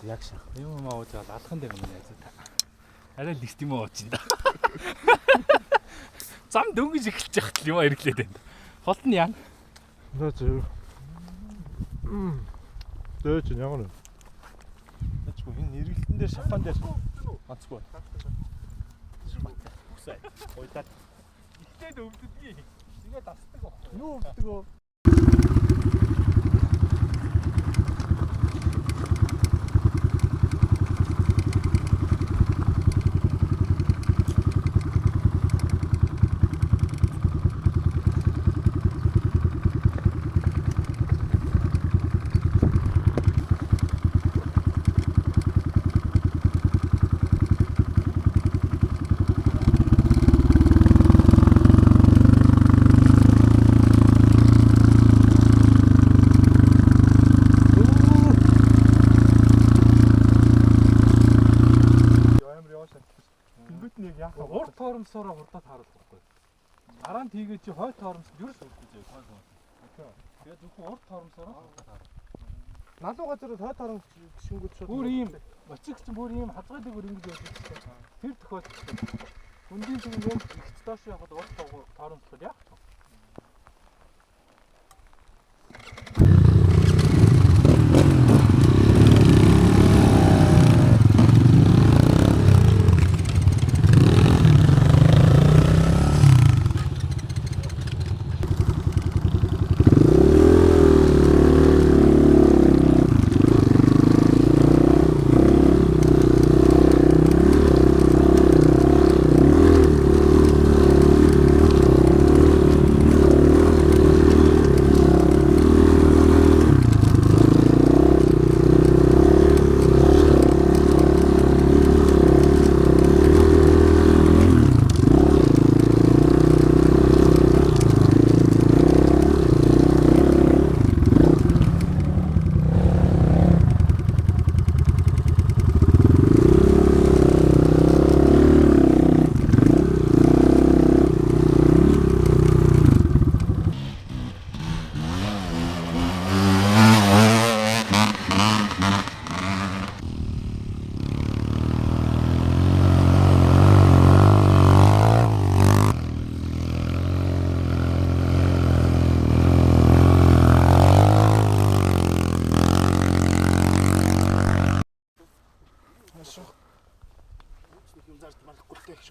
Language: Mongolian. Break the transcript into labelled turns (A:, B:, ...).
A: Яг шах.
B: Юм ууж аваад алхан дээр юм яа та. Арай л нэст юм уучинда. Зам дөнгөж эхэлж яхад юм хэрэглээд байна. Холт нь яа.
A: Нөө зөв. Дөөч ямар вэ? Ачгүй энэ нэргэлтэн дээр шафан дээр онцгүй. Үсэй. Ойдаад.
B: Ихтэй өвддөг. Тэгээ дасдаг баг.
A: Юу өвддөг вэ?
B: Урд торомсороо хурдад харуулах байхгүй. Дараа нь тийгээ чи хойд торомсод юу ч уухгүй зөө хойд торомсод. Тэгээ зөвхөн урд торомсороо хурдад харуулах.
A: Налуу газар хойд торомс шингүүд шууд.
B: Бүр ийм очих чинь бүр ийм хазгай дээгүүр ингэж явдаг. Тэр тохиолдолд хүндийн чинь юм ихч доош явахад урд торомсод яах вэ?
A: Юм зарж малахгүй л гэж.